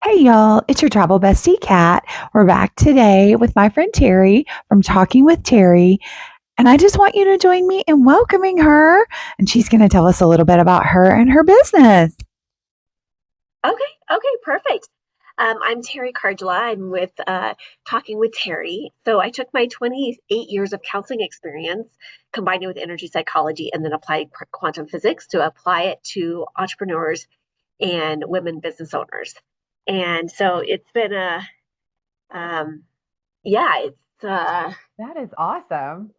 Hey y'all, it's your travel bestie Kat. We're back today with my friend Teri from Talking with Teri. And I just want you to join me in welcoming her. And she's going to tell us a little bit about her and her business. Okay, perfect. I'm Teri Cardula. I'm with Talking with Teri. So I took my 28 years of counseling experience, combined it with energy psychology, and then applied quantum physics to apply it to entrepreneurs and women business owners. And so it's been um, yeah, That is awesome.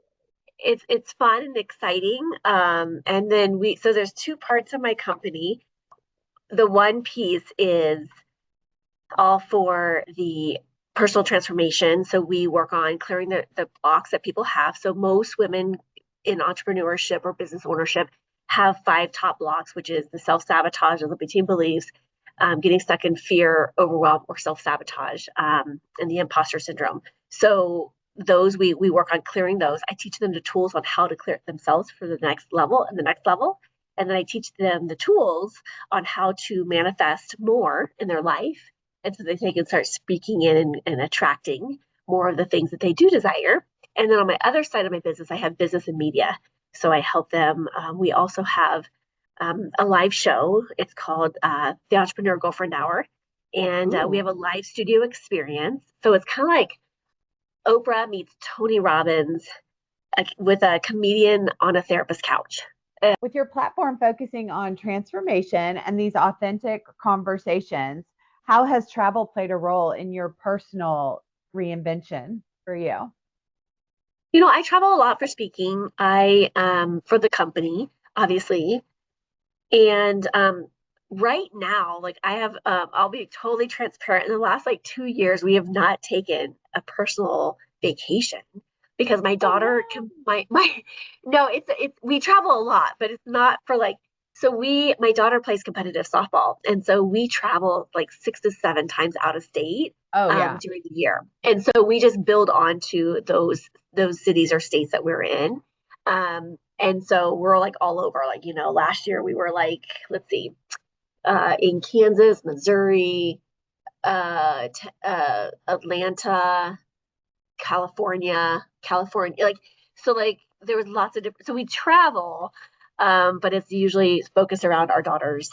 it's fun and exciting. And then so there's two parts of my company. The one piece is all for the personal transformation. So we work on clearing the blocks that people have. So most women in entrepreneurship or business ownership have five top blocks, which is the self-sabotage or limiting beliefs, getting stuck in fear, overwhelm, or self-sabotage, and the imposter syndrome. So those we work on clearing those. I teach them the tools on how to clear it themselves for the next level and the next level. And then I teach them the tools on how to manifest more in their life, and so that they can start speaking in and attracting more of the things that they do desire. And then on my other side of my business, I have business and media. So I help them. We also have a live show. It's called the Entrepreneur Girlfriend Hour. And we have Ooh. a live studio experience. So it's kind of like Oprah meets Tony Robbins with a comedian on a therapist couch. With your platform focusing on transformation and these authentic conversations, how has travel played a role in your personal reinvention for you? I travel a lot for speaking. I for the company, obviously. And right now, like I have, I'll be totally transparent. In the last like 2 years, we have not taken a personal vacation because my Oh, daughter can, no. no, we travel a lot, but it's not for like, my daughter plays competitive softball. And so we travel like 6 to 7 times out of state Oh, yeah. during the year. And so we just build on to those cities or states that we're in. And so we're like all over. Like, last year we were like, let's see, in Kansas, Missouri, Atlanta, California. Like there was lots of different. So we travel, but it's usually focused around our daughter's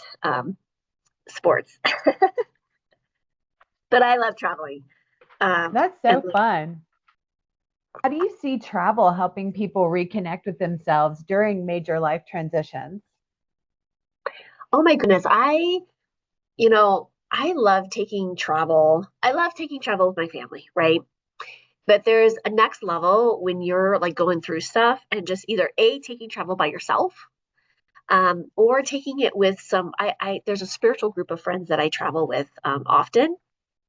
sports. But I love traveling. That's And so fun. How do you see travel helping people reconnect with themselves during major life transitions? oh my goodness, I love taking travel. I love taking travel with my family, right? But there's a next level when you're like going through stuff and just either taking travel by yourself, or taking it with there's a spiritual group of friends that I travel with often.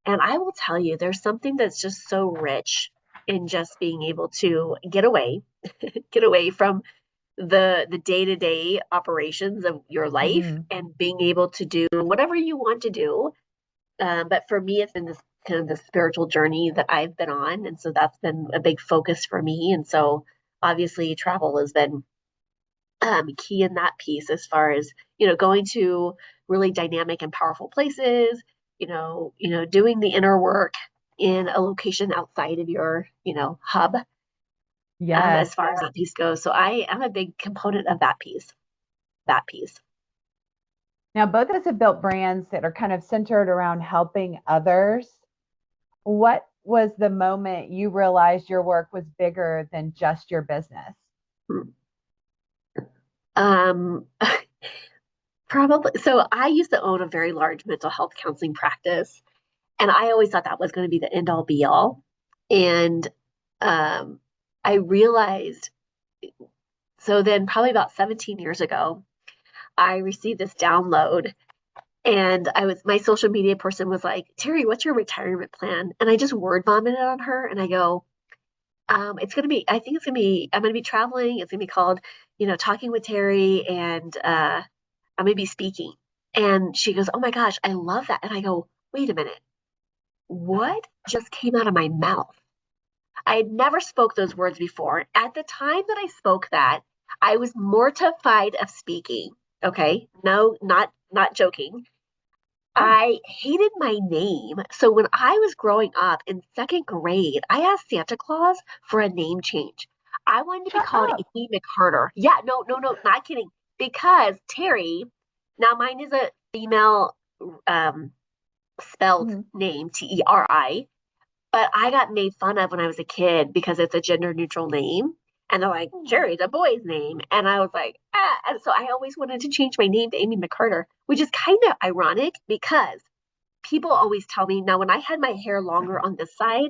And I will tell you, there's something that's just so rich in just being able to get away from the day-to-day operations of your life Mhm. and being able to do whatever you want to do. But for me, it's been this kind of the spiritual journey that I've been on. And so that's been a big focus for me. And so obviously travel has been key in that piece as far as, going to really dynamic and powerful places, doing the inner work in a location outside of your, hub, Yes. as far as that piece goes. So I am a big component of that piece. Now, both of us have built brands that are kind of centered around helping others. What was the moment you realized your work was bigger than just your business? Um, Probably. So I used to own a very large mental health counseling practice, and I always thought that was going to be the end all be all. And um, I realized, so then probably about 17 years ago, I received this download, and my social media person was like, Teri, what's your retirement plan? And I just word vomited on her, and I go, I think I'm going to be traveling. It's going to be called, Talking with Teri, and I'm going to be speaking. And she goes, oh my gosh, I love that. And I go, wait a minute, what just came out of my mouth? I had never spoke those words before. At the time that I spoke that, I was mortified of speaking. Okay. No, not joking. Oh, I hated my name. So when I was growing up in second grade, I asked Santa Claus for a name change. I wanted to be shut called up. Amy McCarter. Yeah, no, no, no, not kidding. Because Terry, now mine is a female um, spelled Mhm. name, Teri, but I got made fun of when I was a kid because it's a gender neutral name. And they're like, Oh, Jerry's a boy's name. And I was like, ah. And so I always wanted to change my name to Amy McCarter, which is kind of ironic because people always tell me now when I had my hair longer on this side,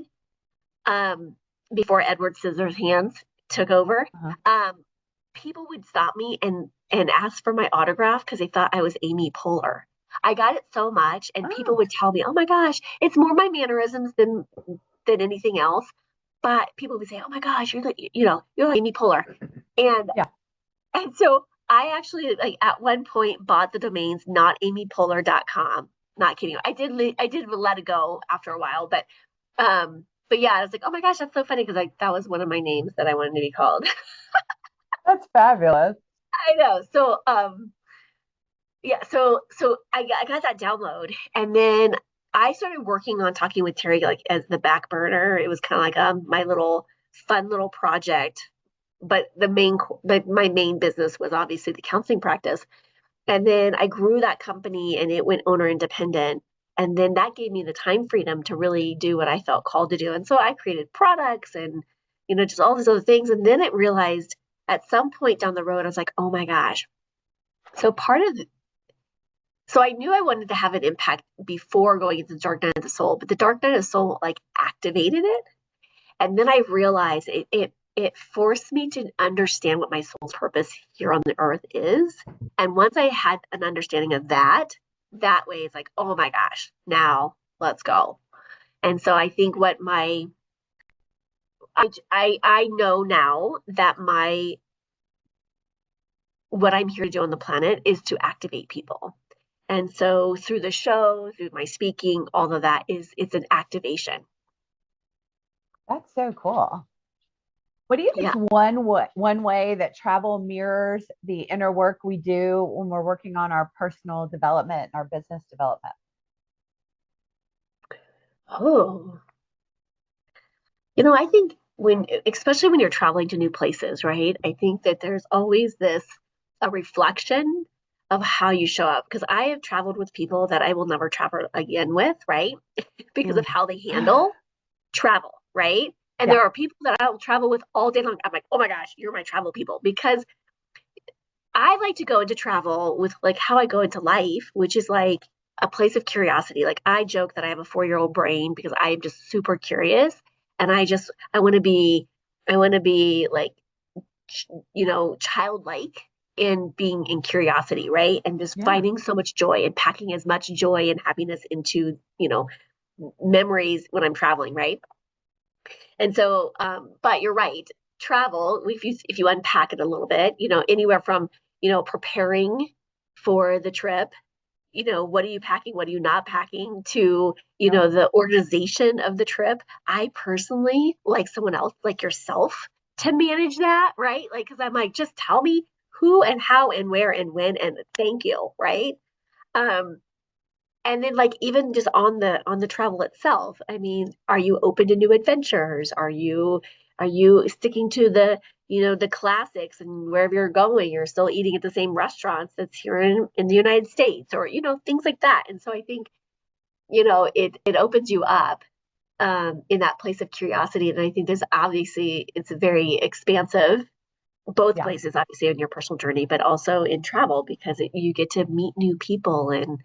um, before Edward Scissorhands took over, uh-huh. um, people would stop me and ask for my autograph because they thought I was Amy Poehler. I got it so much, and people Oh, would tell me, "Oh my gosh, it's more my mannerisms than anything else." But people would say, "Oh my gosh, you're like Amy Poehler," and yeah. and so I actually like at one point bought the domains notamypoehler.com. Not kidding. I did let it go after a while, but yeah, I was like, oh my gosh, that's so funny because like that was one of my names that I wanted to be called. That's fabulous. I know. So I got that download, and then I started working on talking with Teri like as the back burner. It was kind of like my little fun little project, but my main business was obviously the counseling practice. And then I grew that company and it went owner independent. And then that gave me the time freedom to really do what I felt called to do. And so I created products and, just all these other things. And then it realized at some point down the road, I was like, oh my gosh. So part of, so I knew I wanted to have an impact before going into the dark night of the soul, but the dark night of the soul like activated it. And then I realized it forced me to understand what my soul's purpose here on the earth is. And once I had an understanding of that, that way it's like, oh my gosh, now let's go. And so I think I know now that my what I'm here to do on the planet is to activate people. And so through the show, through my speaking, all of that it's an activation. That's so cool. What do you think Yeah. is one way that travel mirrors the inner work we do when we're working on our personal development and our business development? Oh, I think especially when you're traveling to new places, right? I think that there's always a reflection of how you show up. Because I have traveled with people that I will never travel again with, right? Because of Mm. how they handle travel, right? And Yeah. there are people that I'll travel with all day long. I'm like, oh my gosh, you're my travel people. Because I like to go into travel with like how I go into life, which is like a place of curiosity. Like I joke that I have a 4-year-old brain because I am just super curious and I want to be like childlike in being in curiosity, right? And just Yeah. finding so much joy and packing as much joy and happiness into, memories when I'm traveling, right? And so, but you're right. Travel, if you unpack it a little bit, anywhere from preparing for the trip, what are you packing, what are you not packing, to Yeah. the organization of the trip. I personally like someone else, like yourself, to manage that, right? Like, because I'm like, just tell me who and how and where and when, and thank you, right? Um, and then like even just on the travel itself, I mean, are you open to new adventures? Are you sticking to the classics, and wherever you're going, you're still eating at the same restaurants that's here in the United States, or things like that. And so I think, it opens you up in that place of curiosity. And I think there's obviously it's very expansive, both Yeah. places, obviously in your personal journey, but also in travel because you get to meet new people. And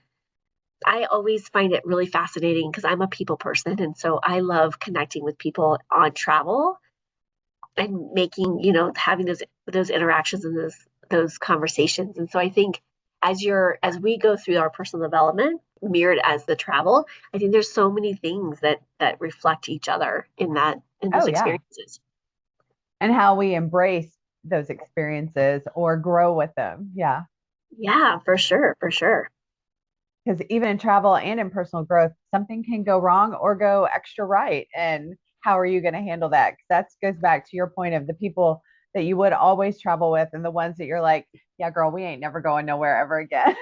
I always find it really fascinating because I'm a people person. And so I love connecting with people on travel and making, having those interactions and those conversations. And so I think as we go through our personal development, mirrored as the travel, I think there's so many things that reflect each other in Oh, those yeah. experiences. And how we embrace those experiences or grow with them. Yeah. Yeah, for sure, for sure. Because even in travel and in personal growth, something can go wrong or go extra right. And how are you going to handle that? Because that goes back to your point of the people that you would always travel with and the ones that you're like, yeah, girl, we ain't never going nowhere ever again.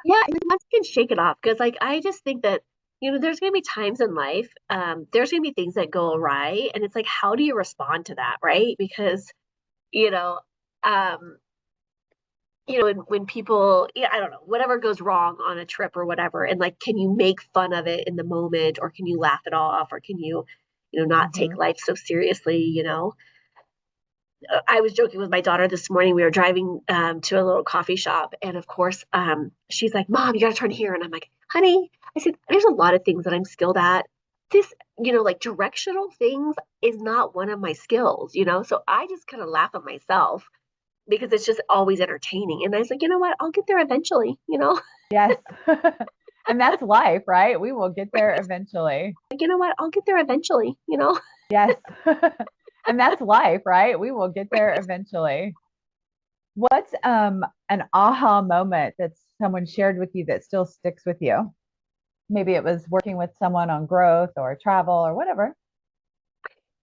Yeah, and once you can shake it off, because like I just think that, there's gonna be times in life, there's gonna be things that go awry, and it's like, how do you respond to that, right? Because, you know, um, when people, yeah, I don't know, whatever goes wrong on a trip or whatever, and like, can you make fun of it in the moment, or can you laugh it off, or can you, not take Hmm. life so seriously? I was joking with my daughter this morning. We were driving to a little coffee shop, and of course, she's like, "Mom, you got to turn here." And I'm like, "Honey," I said, "there's a lot of things that I'm skilled at. This, like directional things is not one of my skills. So I just kind of laugh at myself because it's just always entertaining. And I was like, you know what? I'll get there eventually. Yes. And that's life, right? We will get there eventually. Like, you know what? I'll get there eventually. Yes. And that's life, right? We will get there eventually. What's an aha moment that someone shared with you that still sticks with you? Maybe it was working with someone on growth or travel or whatever.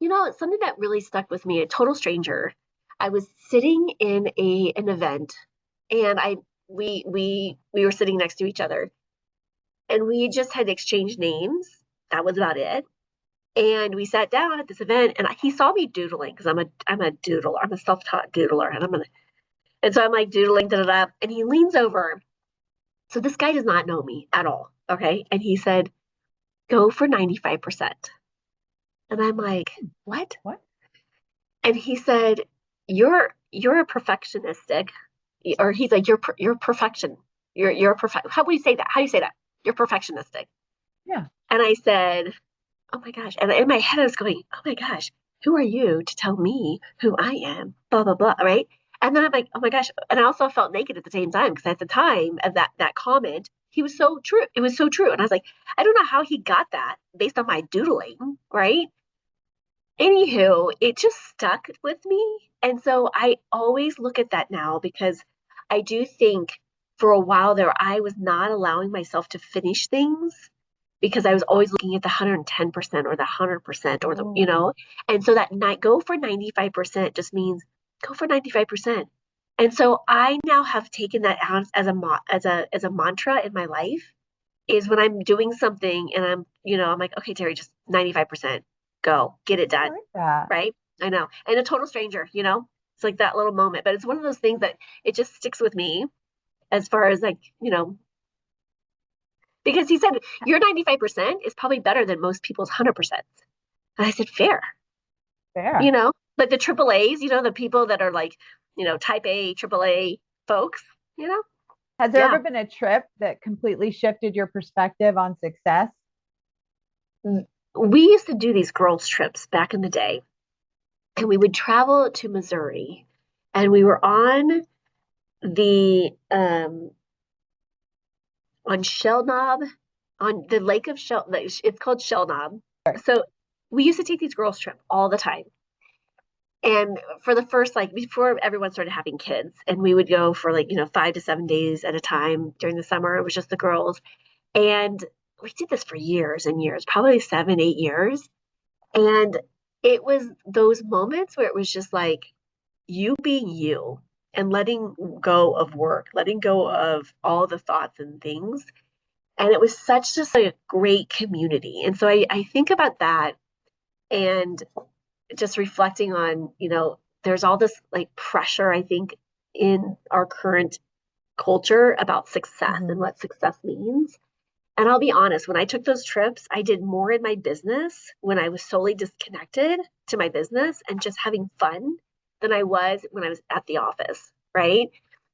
Something that really stuck with me, a total stranger. I was sitting in an event, and we were sitting next to each other, and we just had exchanged names. That was about it. And we sat down at this event, and he saw me doodling because I'm a doodler. I'm a self-taught doodler, and so I'm like doodling, da da da. And he leans over. So this guy does not know me at all, okay? And he said, "Go for 95%." And I'm like, "What?" What? And he said, "You're a perfectionistic," or he's like, "You're perfection. You're a perfect. How would you say that? How do you say that? You're perfectionistic." Yeah. And I said, "Oh my gosh!" And in my head, I was going, "Oh my gosh, who are you to tell me who I am?" Blah blah blah. Right? And then I'm like, "Oh my gosh!" And I also felt naked at the same time because at the time of that comment, he was so true. It was so true. And I was like, I don't know how he got that based on my doodling, right? Anywho, it just stuck with me. And so I always look at that now because I do think for a while there, I was not allowing myself to finish things because I was always looking at the 110% or the 100% or Oh, and so that night go for 95% just means go for 95%. And so I now have taken that out as a mantra in my life is when I'm doing something and I'm like, okay, Teri, just 95%, go get it I done. like that. Right. I know. And a total stranger, it's like that little moment, but it's one of those things that it just sticks with me as far as like, because he said your 95% is probably better than most people's 100%. And I said, fair, you Fair. know, like the triple A's, the people that are like, type A, triple A folks, you know? Has there Yeah. ever been a trip that completely shifted your perspective on success? We used to do these girls' trips back in the day, and we would travel to Missouri, and we were the on Shell Knob, on the lake of Shell. It's called Shell Knob. So we used to take these girls' trip all the time. And for the first, like, before everyone started having kids, and we would go for like, 5 to 7 days at a time during the summer. It was just the girls. And we did this for years and years, probably 7, 8 years. And it was those moments where it was just like you being you and letting go of work, letting go of all the thoughts and things. And it was such just like a great community. And so I think about that and just reflecting on, there's all this like pressure, I think, in our current culture about success and Hmm. what success means. And I'll be honest, when I took those trips, I did more in my business when I was solely disconnected to my business and just having fun than I was when I was at the office, right?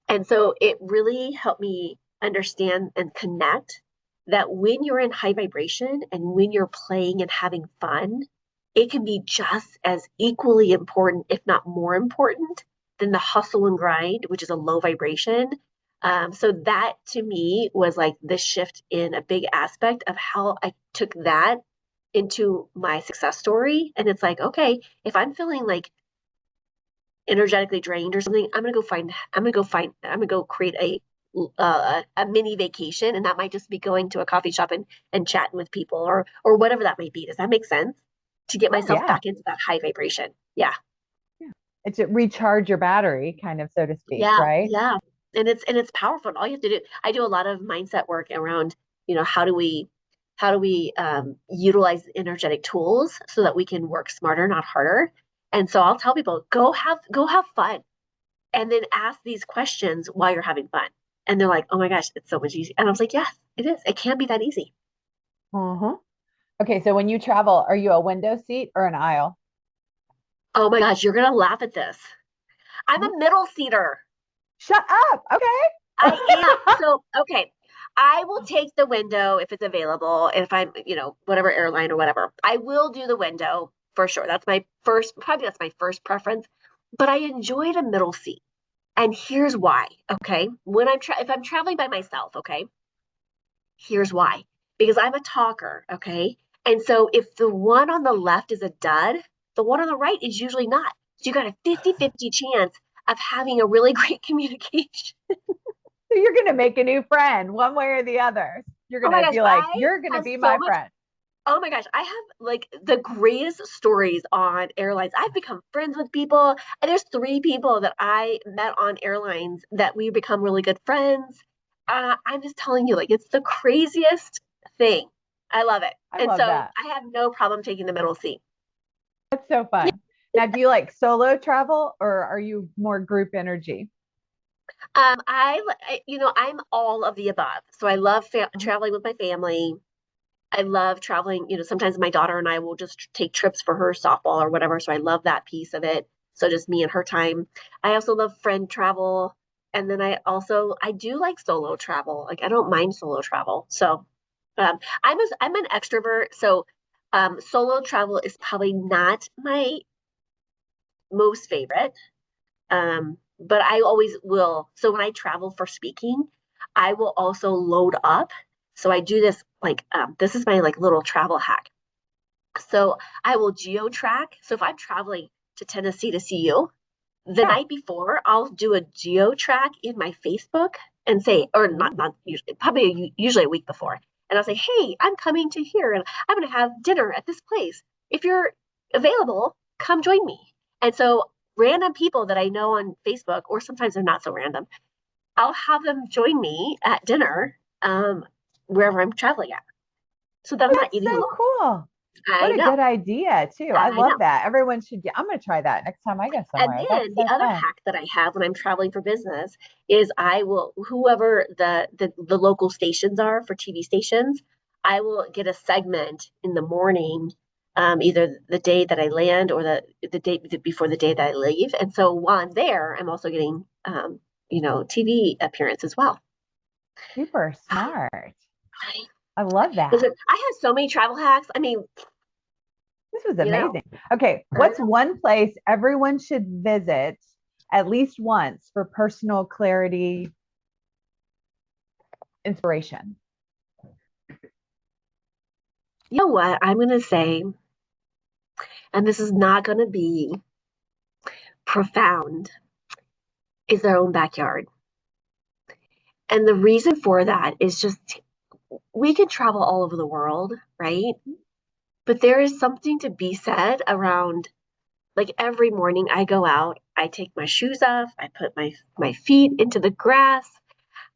And so it really helped me understand and connect that when you're in high vibration and when you're playing and having fun, it can be just as equally important, if not more important, than the hustle and grind, which is a low vibration. So that to me was like the shift in a big aspect of how I took that into my success story. And it's like, okay, if I'm feeling like energetically drained or something, I'm gonna go create a mini vacation, and that might just be going to a coffee shop and chatting with people or whatever that may be. Does that make sense? To get Oh, myself yeah. back into that high vibration. Yeah. Yeah. It's to recharge your battery, kind of, so to speak, Yeah. right? Yeah. And it's powerful. And all you have to do, I do a lot of mindset work around, how do we utilize energetic tools so that we can work smarter, not harder. And so I'll tell people, go have fun, and then ask these questions while you're having fun. And they're like, oh my gosh, it's so much easier. And I was like, yes, it is. It can be that easy. Uh-huh. Okay, so when you travel, are you a window seat or an aisle? Oh my gosh, you're gonna laugh at this. I'm Huh? a middle seater. Shut up. Okay. I am. So, okay. I will take the window if it's available. If I'm, whatever airline or whatever, I will do the window for sure. That's my first preference. But I enjoy the middle seat. And here's why. Okay. If I'm traveling by myself, okay, here's why. Because I'm a talker. Okay. And so if the one on the left is a dud, the one on the right is usually not. So you got a 50-50 chance of having a really great communication. So you're going to make a new friend one way or the other. You're Oh going my to gosh, be like, I you're going to have be so my much. friend. Oh my gosh, I have like the greatest stories on airlines. I've become friends with people, and there's three people that I met on airlines that we become really good friends. I'm just telling you, like, it's the craziest thing. I love it. I And love so that. I have no problem taking the middle seat. That's so fun. Now, do you like solo travel or are you more group energy? I'm all of the above. So I love Uh-huh. traveling with my family. I love traveling. Sometimes my daughter and I will just take trips for her softball or whatever. So I love that piece of it. So just me and her time. I also love friend travel. And then I do like solo travel. Like I don't mind solo travel. So I'm an extrovert. So solo travel is probably not my most favorite. But I always will. So when I travel for speaking, I will also load up. So I do this like this is my like little travel hack. So I will geo track. So if I'm traveling to Tennessee to see you, the Yeah. night before I'll do a geo track in my Facebook and say, or not Ooh, not usually, probably usually a week before, and I'll say, hey, I'm coming to here and I'm going to have dinner at this place. If you're available, come join me. And so random people that I know on Facebook, or sometimes they're not so random, I'll have them join me at dinner wherever I'm traveling at, so that I'm not that's eating so alone. cool. I What a know, good idea, too. I I love know. that. Everyone should I'm going to try that next time I go And somewhere. That's then the so other fun. hack that I have when I'm traveling for business is I will, whoever the local stations are for TV stations, I will get a segment in the morning, either the day that I land or the day before the day that I leave. And so while I'm there, I'm also getting, TV appearance as well. Super smart. Right? I love that. Listen, I have so many travel hacks. I mean, This was you know, amazing. Okay, I what's know. one place everyone should visit at least once for personal clarity, inspiration? You know what? I'm going to say, and this is not going to be profound, is their own backyard. And the reason for that is just we can travel all over the world, right? But there is something to be said around like every morning I go out, I take my shoes off, I put my feet into the grass,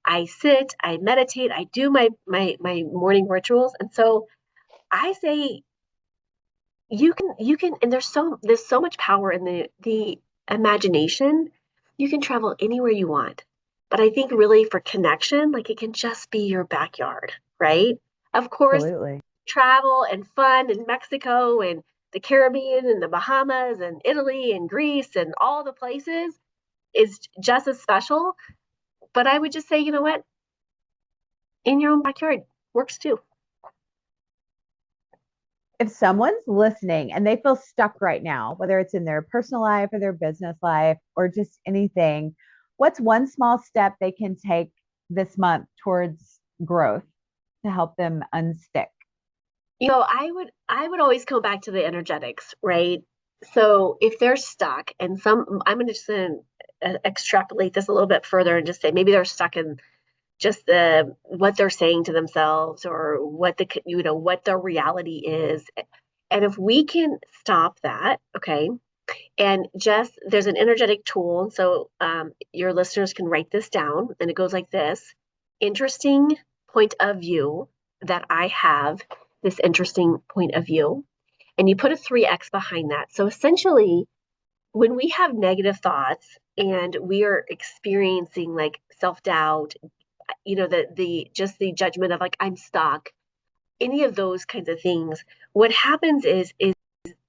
I sit, I meditate, I do my morning rituals. And so I say you can and there's so much power in the imagination. You can travel anywhere you want. But I think really for connection, like it can just be your backyard, right? Of course, Absolutely. travel and fun in Mexico and the Caribbean and the Bahamas and Italy and Greece and all the places is just as special. But I would just say, you know what? In your own backyard works too. If someone's listening and they feel stuck right now, whether it's in their personal life or their business life or just anything, what's one small step they can take this month towards growth to help them unstick? I would always go back to the energetics, right? So if they're stuck and I'm going to just extrapolate this a little bit further and just say maybe they're stuck in just what they're saying to themselves or what their reality is. And if we can stop that, okay? And just there's an energetic tool. So your listeners can write this down, and it goes like this: interesting point of view that I have, this interesting point of view. And you put a 3x behind that. So essentially, when we have negative thoughts and we are experiencing like self-doubt, the just the judgment of like I'm stuck, any of those kinds of things, what happens is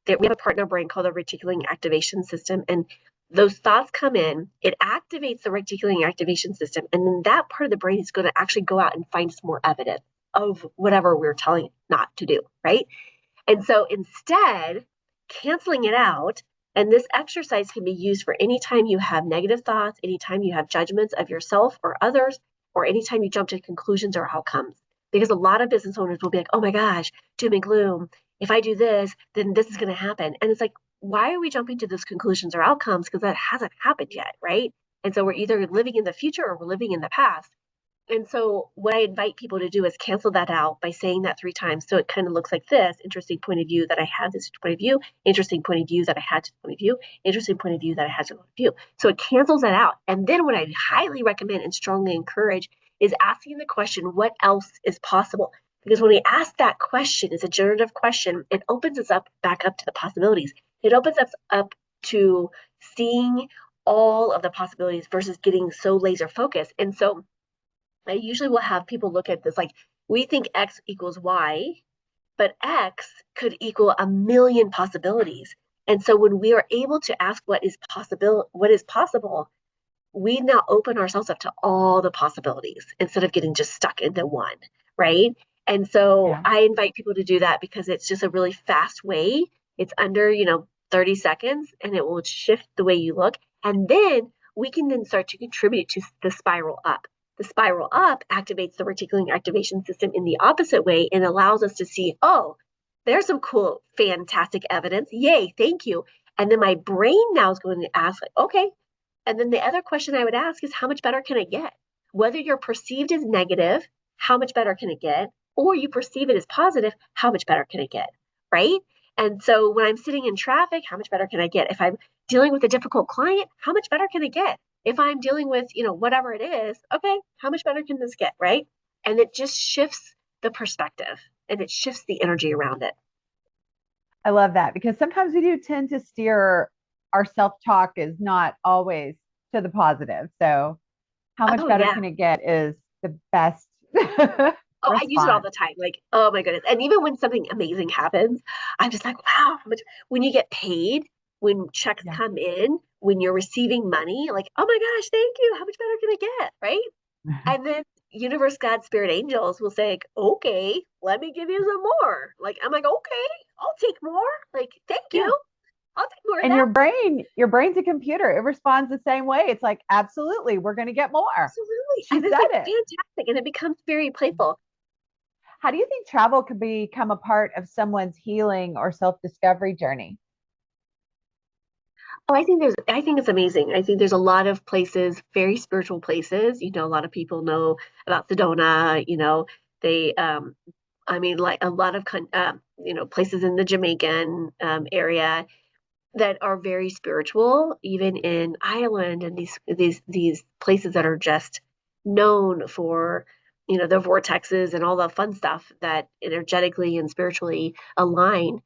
that we have a part in our brain called the reticular activation system, and those thoughts come in, it activates the reticular activation system, and then that part of the brain is going to actually go out and find some more evidence of whatever we're telling it not to do, right? And so instead, canceling it out, and this exercise can be used for any time you have negative thoughts, anytime you have judgments of yourself or others, or anytime you jump to conclusions or outcomes. Because a lot of business owners will be like, oh my gosh, doom and gloom. If I do this, then this is going to happen. And it's like, why are we jumping to those conclusions or outcomes? Because that hasn't happened yet, right? And so we're either living in the future or we're living in the past. And so what I invite people to do is cancel that out by saying that 3 times. So it kind of looks like this: interesting point of view that I had this point of view, interesting point of view that I had this point of view, interesting point of view that I had this point of view. So it cancels that out. And then what I highly recommend and strongly encourage is asking the question, what else is possible? Because when we ask that question, it's a generative question, it opens us up back up to the possibilities. It opens us up to seeing all of the possibilities versus getting so laser focused. And so I usually will have people look at this like, we think X equals Y, but X could equal a million possibilities. And so when we are able to ask what is possible, we now open ourselves up to all the possibilities instead of getting just stuck into one, right? And so Yeah. I invite people to do that because it's just a really fast way. It's under, 30 seconds, and it will shift the way you look. And then we can then start to contribute to the spiral up. The spiral up activates the reticular activation system in the opposite way and allows us to see, oh, there's some cool, fantastic evidence. Yay, thank you. And then my brain now is going to ask, like, okay, and then the other question I would ask is, how much better can it get? Whether you're perceived as negative, how much better can it get? Or you perceive it as positive, how much better can it get? Right? And so when I'm sitting in traffic, how much better can I get? If I'm dealing with a difficult client, how much better can it get? If I'm dealing with, whatever it is, okay, how much better can this get? Right? And it just shifts the perspective and it shifts the energy around it. I love that because sometimes we do tend to steer our self talk is not always to the positive. So, how much Oh, better yeah. can it get is the best Oh, I use it all response. the time. Like, oh my goodness. And even when something amazing happens, I'm just like, wow, how much when you get paid, when checks Yeah. come in, when you're receiving money, like, oh my gosh, thank you. How much better can I get? Right. And then universe, God, spirit, angels will say, like, okay, let me give you some more. Like, I'm like, okay, I'll take more. Like, thank Yeah. you. I'll take more of And that. your brain's a computer. It responds the same way. It's like, absolutely, we're going to get more. Absolutely. She And it's said like it. fantastic. And it becomes very playful. How do you think travel could become a part of someone's healing or self discovery journey? Oh, I think it's amazing. I think there's a lot of places, very spiritual places. A lot of people know about Sedona, they I mean, like a lot of places in the Jamaican area that are very spiritual, even in Ireland and these places that are just known for their vortexes and all the fun stuff that energetically and spiritually align.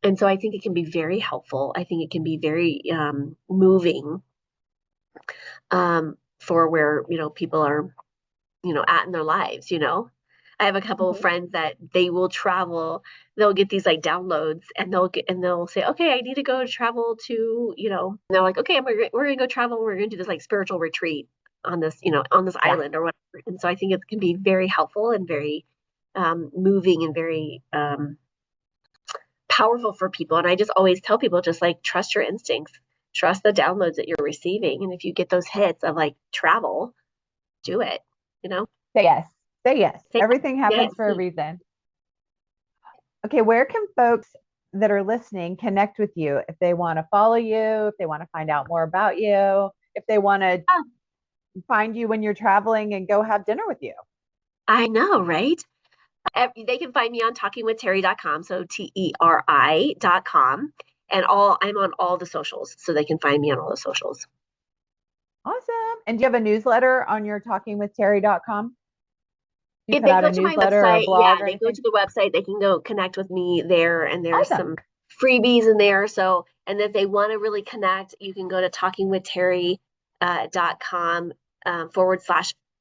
And so I think it can be very helpful. I think it can be very moving for where people are at in their lives. I have a couple of Mhm. friends that they will travel. They'll get these like downloads, and they'll say, okay, I need to go travel to and they're like, okay, we're gonna go travel. We're gonna do this like spiritual retreat on this on this Yeah. island or whatever. And so I think it can be very helpful and very moving and very powerful for people. And I just always tell people, just like, trust your instincts, trust the downloads that you're receiving. And if you get those hits of like travel, do it, you know, Say yes. Say yes. say Everything yes. happens for a reason. Okay, where can folks that are listening connect with you if they want to follow you, if they want to find out more about you, if they want to Oh, find you when you're traveling and go have dinner with you? I know, right? They can find me on talkingwithteri.com. So Teri.com. And I'm on all the socials, so they can find me on all the socials. Awesome. And do you have a newsletter on your talkingwithteri.com? Do you If put they out go a to my newsletter or a website, yeah, blog or they go anything? to the website, they can go connect with me there, and there's Awesome. some freebies in there. So, and if they want to really connect, you can go to talkingwithteri.com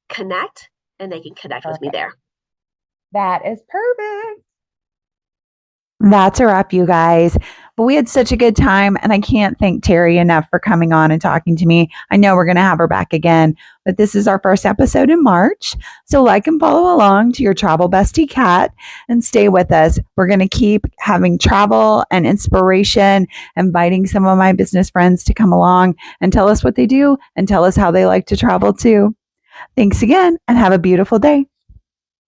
/connect, and they can connect with me Perfect. there. That is perfect. That's a wrap, you guys. But we had such a good time, and I can't thank Teri enough for coming on and talking to me. I know we're going to have her back again, but this is our first episode in March. So, like and follow along to your travel bestie Kat and stay with us. We're going to keep having travel and inspiration, inviting some of my business friends to come along and tell us what they do and tell us how they like to travel too. Thanks again, and have a beautiful day.